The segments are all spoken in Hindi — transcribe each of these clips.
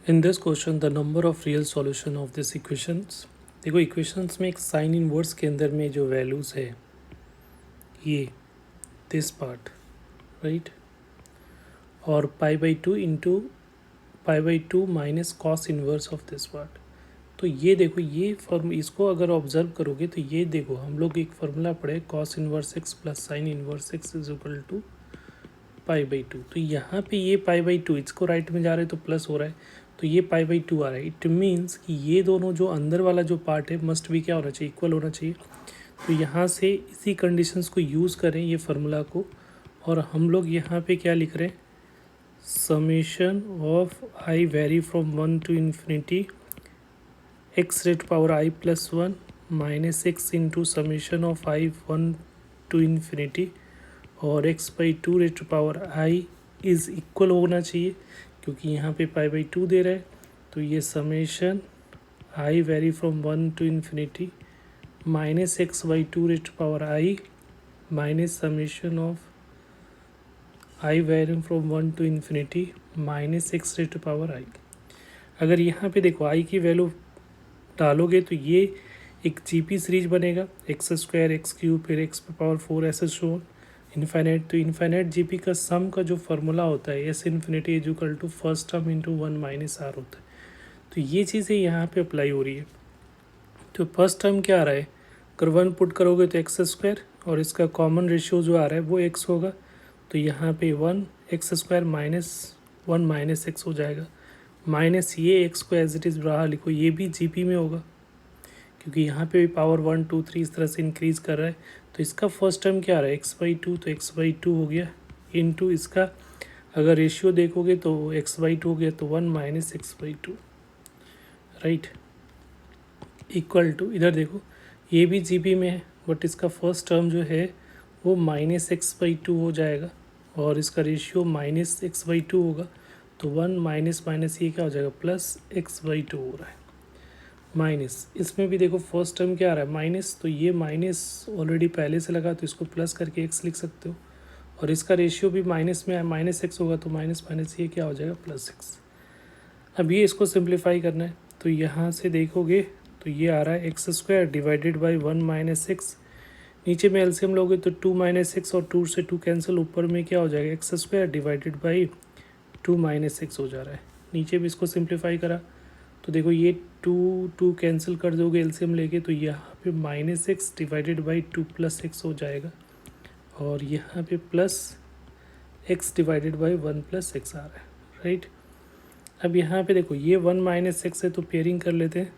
In this question, the number of real solution of this equations, देखो इक्वेशंस में एक साइन इनवर्स के अंदर में जो वैल्यूज है ये दिस पार्ट राइट और पाई/2 इंटू पाई/2 minus cos inverse of this part. तो ये देखो ये फॉर्म इसको अगर ऑब्जर्व करोगे तो ये देखो हम लोग एक फार्मूला पढ़े cos inverse x plus sine inverse x is equal to पाई/2। तो यहाँ पे ये पाई/2 इसको राइट में जा रहे हैं तो प्लस हो रहा है, तो ये पाई/2 आ रहा है। इट मीन्स कि ये दोनों जो अंदर वाला जो पार्ट है मस्ट भी क्या होना चाहिए, इक्वल होना चाहिए। तो यहाँ से इसी कंडीशंस को यूज़ करें ये फार्मूला को, और हम लोग यहाँ पे क्या लिख रहे हैं, summation of i vary from 1 to infinity x rate power I plus 1 minus x into summation of I 1 to infinity और x/2 rate power I is equal होना चाहिए, क्योंकि यहाँ पे पाई/2 दे रहा है। तो ये summation i vary from 1 to infinity minus x/2 rate power i minus summation of i vary from 1 to infinity minus x rate power i. अगर यहाँ पे देखो आई की वैल्यू डालोगे तो ये एक जीपी सीरीज बनेगा, x² x³ फिर x⁴ ऐसे शो इन्फाइनाइट। तो इन्फाइनाइट जीपी का सम का जो फार्मूला होता है S infinity is equal to first term into 1 minus R होता है। तो ये चीज़ें यहाँ पे अप्लाई हो रही है। तो फर्स्ट टर्म क्या आ रहा है, अगर 1 पुट करोगे तो x² और इसका कॉमन रेशियो जो आ रहा है वो x होगा। तो यहाँ पे 1 x² माइनस 1 माइनस एक्स हो जाएगा, माइनस ये एक्स को एज इट इज़ रहा लिखो, ये भी जीपी में होगा क्योंकि यहाँ पे भी पावर 1 2 3 इस तरह से इंक्रीज़ कर रहा है। तो इसका फर्स्ट टर्म क्या आ रहा है x/2, तो x/2 हो गया इनटू इसका अगर रेशियो देखोगे तो x/2 हो गया, तो 1 minus x/2 right equal to, इधर देखो ये भी जीपी में है बट इसका फर्स्ट टर्म जो है वो माइनस x/2 हो जाएगा और इसका रेशियो माइनस x/2 होगा। तो 1 माइनस माइनस ये क्या हो जाएगा, प्लस x/2 हो रहा है माइनस। इसमें भी देखो फर्स्ट टर्म क्या आ रहा है माइनस, तो ये माइनस ऑलरेडी पहले से लगा तो इसको प्लस करके x लिख सकते हो, और इसका रेशियो भी माइनस में माइनस एक्स होगा, तो माइनस माइनस ये क्या हो जाएगा, प्लस एक्स। अब ये इसको सिंप्लीफाई करना है, तो यहाँ से देखोगे तो ये आ रहा है x² divided by 1 minus x. नीचे में एलसीएम लोगे तो 2 माइनस एक्स और 2 से 2 कैंसिल, ऊपर में क्या हो जाएगा x² divided by 2 minus x हो जा रहा है। नीचे भी इसको सिंप्लीफाई करा तो देखो ये 2 कैंसिल कर दोगे एलसीएम लेके, तो यहाँ पे minus x divided by 2 plus x हो जाएगा, और यहाँ पे plus x divided by 1 plus x आ रहा है राइट। अब यहाँ पे देखो ये 1 माइनस एक्स है तो पेयरिंग कर लेते हैं।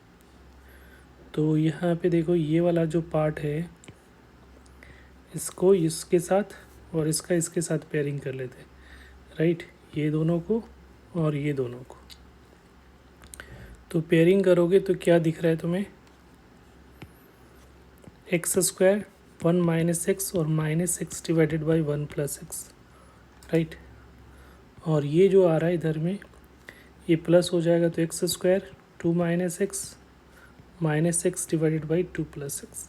तो यहाँ पे देखो ये वाला जो पार्ट है इसको इसके साथ और इसका इसके साथ पेयरिंग कर लेते हैं राइट, ये दोनों को और ये दोनों को। तो पेयरिंग करोगे तो क्या दिख रहा है तुम्हें, x² 1 माइनस एक्स और minus x divided by 1 plus x right. और ये जो आ रहा है इधर में ये प्लस हो जाएगा, तो x² 2 minus x divided by 2 plus x.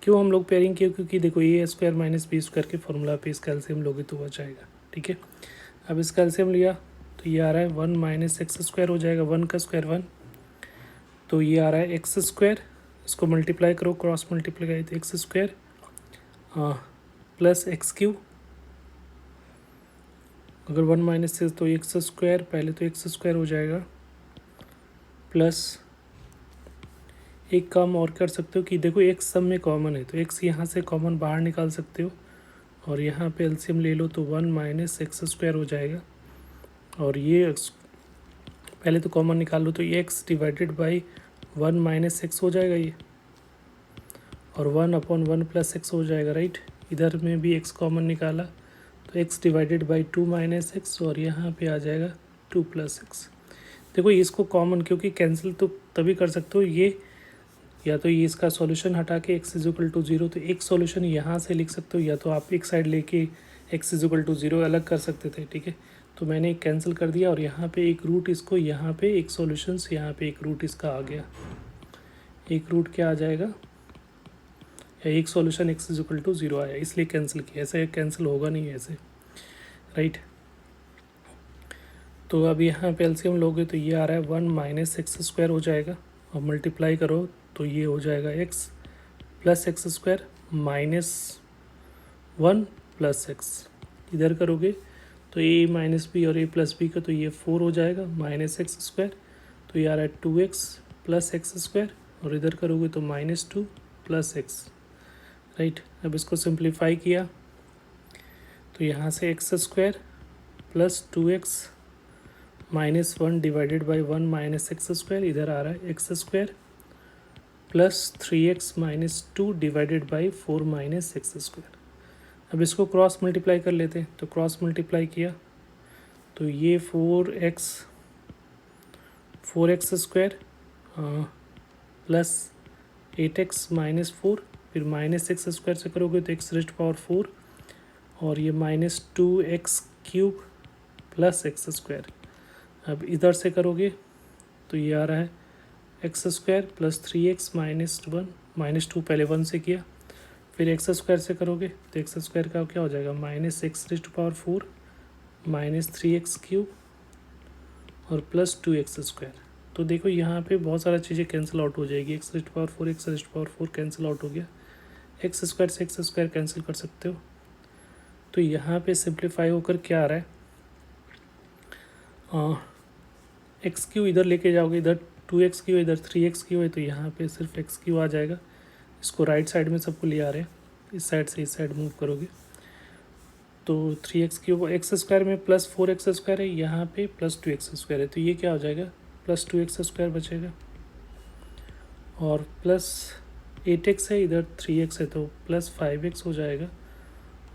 क्यों हम लोग पेयरिंग किए, क्योंकि देखो a² माइनस बी स्क्वायर के फॉर्मूला पे इसका एलसीएम लोगे तो बच जाएगा ठीक है। अब इसका एलसीएम लिया तो ये आ रहा है 1 माइनस x² हो जाएगा, 1 का स्क्वायर 1, तो ये आ रहा है x², इसको मल्टीप्लाई करो क्रॉस मल्टीप्लाई तो x² प्लस x³, अगर 1 माइनस से तो x² पहले तो x² हो जाएगा प्लस एक काम और कर सकते हो कि देखो x सब में कॉमन है तो x यहाँ से कॉमन बाहर निकाल सकते हो, और यहाँ पे एलसीएम ले लो तो 1 माइनस x² हो जाएगा, और ये पहले तो कॉमन निकाल लो तो ये x divided by 1 minus x हो जाएगा ये, और 1/1 प्लस एक्स हो जाएगा राइट। इधर में भी x कॉमन निकाला तो x divided by 2 minus x, और यहाँ पे आ जाएगा 2 प्लस एक्स। देखो इसको कॉमन क्योंकि कैंसिल तो तभी कर सकते हो, ये या तो ये इसका सॉल्यूशन हटा के x इज इक्वल टू 0, तो एक सॉल्यूशन यहाँ से लिख सकते हो, या तो आप एक साइड लेके x इज इक्वल टू 0 अलग कर सकते थे ठीक है। तो मैंने एक कैंसिल कर दिया और यहाँ पे एक रूट इसको, यहाँ पे एक सॉल्यूशंस, यहाँ पे एक रूट इसका आ गया, एक रूट क्या आ जाएगा, या एक solution x is equal to 0 आया, इसलिए कैंसिल किया, ऐसे कैंसिल होगा नहीं ऐसे राइट। तो अब यहाँ पे एलसीएम लोगे तो ये आ रहा है 1 माइनस एक्स स्क्वायर हो जाएगा, और मल्टीप्लाई करो तो ये हो जाएगा x plus x square minus 1 plus x. इधर करोगे तो ए माइनस बी और ए प्लस बी का तो ये 4 हो जाएगा माइनस एक्स स्क्वायर, तो ये आ रहा है 2x प्लस एक्स स्क्वायर, और इधर करोगे तो -2 प्लस एक्स। राइट, अब इसको सिंप्लीफाई किया तो यहाँ से x square plus 2x minus 1 divided by 1 minus x square, इधर आ रहा है x square plus 3x minus 2 divided by 4 minus x square. अब इसको क्रॉस मल्टीप्लाई कर लेते हैं, तो क्रॉस मल्टीप्लाई किया तो ये 4x square plus 8x minus 4, फिर माइनस एक्स स्क्वायर से करोगे तो एक्स रेस्ट पावर 4, और ये -2x cube plus x square. अब इधर से करोगे तो ये आ रहा है x square plus 3x minus 1 minus 2, पहले 1 से किया, फिर एक्स स्क्वायर से करोगे तो एक्स स्क्वायर का क्या हो जाएगा -x⁴ माइनस 3x क्यूब और प्लस 2x स्क्वायर। तो देखो यहाँ पे बहुत सारा चीज़ें कैंसिल आउट हो जाएगी, x⁴ कैंसिल आउट हो गया, एक्स स्क्वायर से एक्स स्क्वायर कैंसिल कर सकते हो। तो यहाँ पे सिंप्लीफाई होकर क्या आ रहा है, एक्स क्यू इधर लेके जाओगे, इधर 2x क्यू इधर 3x क्यू है, तो यहाँ पे सिर्फ एक्स क्यू आ जाएगा। इसको राइट साइड में सबको ले आ रहे हैं, इस साइड से इस साइड मूव करोगे तो 3x क्यूब, एक्स स्क्वायर में प्लस 4x स्क्वायर है, यहाँ पे प्लस 2x स्क्वायर है, तो ये क्या हो जाएगा प्लस 2x स्क्वायर बचेगा, और प्लस 8x है, इधर 3x है तो प्लस 5x हो जाएगा,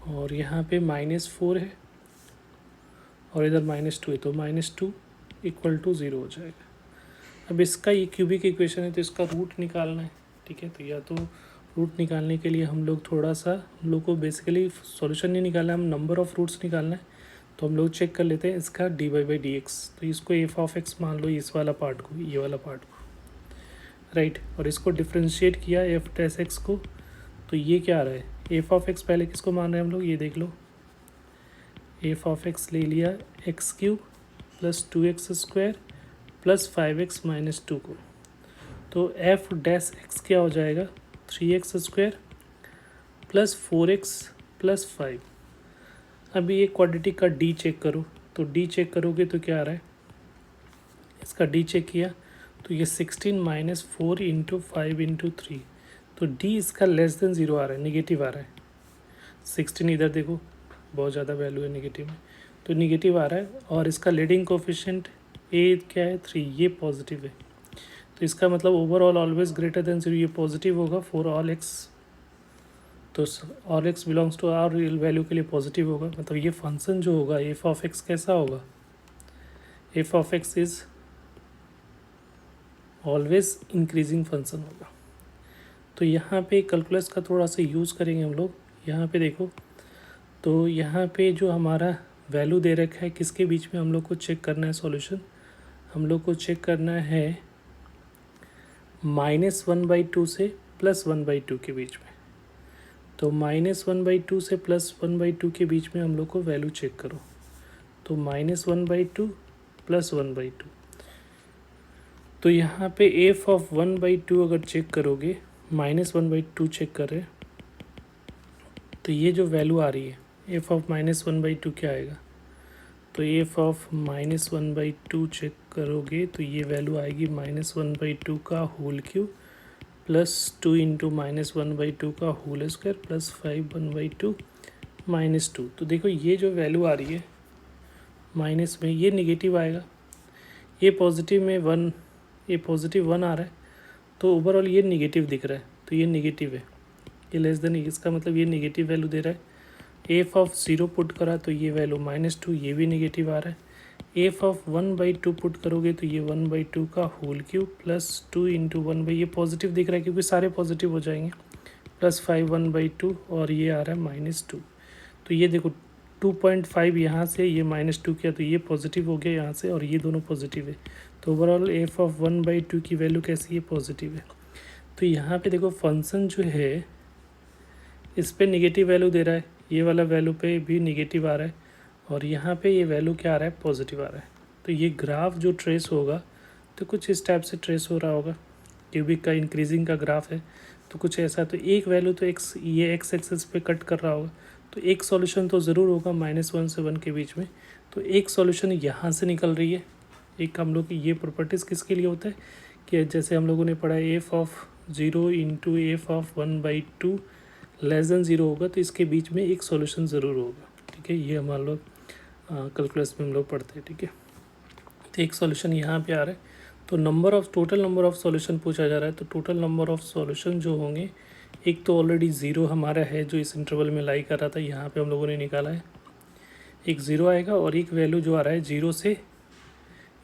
और यहाँ पे -4 है और इधर -2 है, तो -2 इक्वल टू 0 हो जाएगा। अब इसका ये क्यूबिक इक्वेशन है तो इसका रूट निकालना है, ठीक है। तो या तो रूट निकालने के लिए हम लोग थोड़ा सा, हम लोग को बेसिकली सॉल्यूशन नहीं निकालना है, हम नंबर ऑफ़ रूट्स निकालना है। तो हम लोग चेक कर लेते हैं इसका dy/dx, तो इसको f(x) मान लो, इस वाला पार्ट को, ये वाला पार्ट को, राइट। और इसको डिफ्रेंशिएट किया f'(x) को, तो ये क्या आ रहा है f(x) पहले किसको मान रहे हैं हम लोग, ये देख लो, f(x) ले लिया x³ plus 2x square plus 5x minus 2 को, तो f'(x) क्या हो जाएगा 3x square plus 4x plus 5। अभी ये क्वाड्रेटिक का डी चेक करो, तो डी चेक करोगे तो क्या आ रहा है, इसका डी चेक किया तो ये 16 माइनस 4 इंटू 5 इंटू 3, तो डी इसका लेस देन 0 आ रहा है, निगेटिव आ रहा है। 16 इधर देखो बहुत ज़्यादा वैल्यू है निगेटिव में, तो निगेटिव आ रहा है, और इसका लीडिंग कोफिशिएंट ए क्या है 3, ये पॉजिटिव है, तो इसका मतलब ओवरऑल ऑलवेज ग्रेटर देन 0, ये पॉजिटिव होगा फॉर ऑल एक्स, तो all x belongs to R real value के लिए पॉजिटिव होगा। मतलब ये फंक्शन जो होगा f(x) कैसा होगा, f(x) is always increasing function होगा। तो यहाँ पे कैलकुलस का थोड़ा सा यूज़ करेंगे हम लोग। यहाँ पे देखो, तो यहाँ पे जो हमारा वैल्यू दे रखा है किसके बीच में हम लोग को चेक करना है सॉल्यूशन, हम लोग को चेक करना है -1/2 से +1/2 के बीच में। तो -1/2 से +1/2 के बीच में हम लोग को वैल्यू चेक करो, तो -1/2 +1/2, तो यहाँ पे f(1/2) अगर चेक करोगे, -1/2 चेक कर रहे, तो ये जो वैल्यू आ रही है f(-1/2) क्या आएगा, तो f(-1/2) चेक करोगे तो ये वैल्यू आएगी -1/2 का होल क्यूब प्लस 2 इंटू -1/2 का होल स्क्वायर प्लस 5 1/2 -2। तो देखो ये जो वैल्यू आ रही है माइनस में, ये निगेटिव आएगा, ये पॉजिटिव में 1, ये पॉजिटिव 1 आ रहा है, तो ओवरऑल ये निगेटिव दिख रहा है, तो ये निगेटिव है, ये लेस देन, इसका मतलब ये निगेटिव वैल्यू दे रहा है। f(0) पुट करा तो ये वैल्यू -2, ये भी निगेटिव आ रहा है। f(1/2) पुट करोगे तो ये 1/2 का होल क्यूब प्लस 2 इंटू 1/, ये पॉजिटिव दिख रहा है क्योंकि सारे पॉजिटिव हो जाएंगे, प्लस 5 1/2, और ये आ रहा है -2। तो ये देखो 2.5 यहाँ से ये -2 किया तो ये पॉजिटिव हो गया यहाँ से, और ये दोनों पॉजिटिव है, तो ओवरऑल f(1/2) की वैल्यू कैसी है, पॉजिटिव है। तो यहाँ पे देखो फंक्शन जो है इस पे निगेटिव वैल्यू दे रहा है, ये वाला वैल्यू पे भी निगेटिव आ रहा है, और यहाँ पे ये वैल्यू क्या आ रहा है, पॉजिटिव आ रहा है। तो ये ग्राफ जो ट्रेस होगा तो कुछ इस टाइप से ट्रेस हो रहा होगा। क्यूबिक का इंक्रीजिंग का ग्राफ है तो कुछ ऐसा, तो एक वैल्यू तो एक्स ये एक्स एक्सिस पे कट कर रहा होगा, तो एक सॉल्यूशन तो ज़रूर होगा -1 से 1 के बीच में। तो एक सॉल्यूशन यहाँ से निकल रही है। एक हम लोग की ये प्रॉपर्टीज़ किसके लिए होता है कि जैसे हम लोगों ने पढ़ा है F of 0 into F of 1/2 <2 होगा, तो इसके बीच में एक सॉल्यूशन ज़रूर होगा। ठीक है, ये हमारे लोग कैलकुलस में हम लोग पढ़ते हैं। ठीक है, तो एक सॉल्यूशन यहाँ पे आ रहा है, तो टोटल नंबर ऑफ़ सॉल्यूशन पूछा जा रहा है। तो टोटल नंबर ऑफ़ सॉल्यूशन जो होंगे, एक तो ऑलरेडी ज़ीरो हमारा है जो इस इंटरवल में लाई कर रहा था, यहाँ पे हम लोगों ने निकाला है, एक ज़ीरो आएगा और एक वैल्यू जो आ रहा है जीरो से,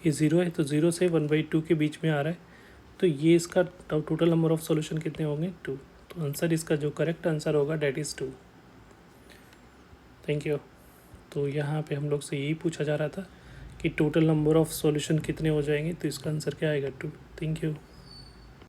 ये ज़ीरो है तो ज़ीरो से 1/2 के बीच में आ रहा है। तो ये इसका टोटल नंबर ऑफ़ सॉल्यूशन कितने होंगे 2। तो आंसर इसका जो करेक्ट आंसर होगा डेट इज़ 2। Thank you. तो यहाँ पे हम लोग से यही पूछा जा रहा था कि टोटल नंबर ऑफ़ सॉल्यूशन कितने हो जाएंगे, तो इसका आंसर क्या आएगा 2। Thank you.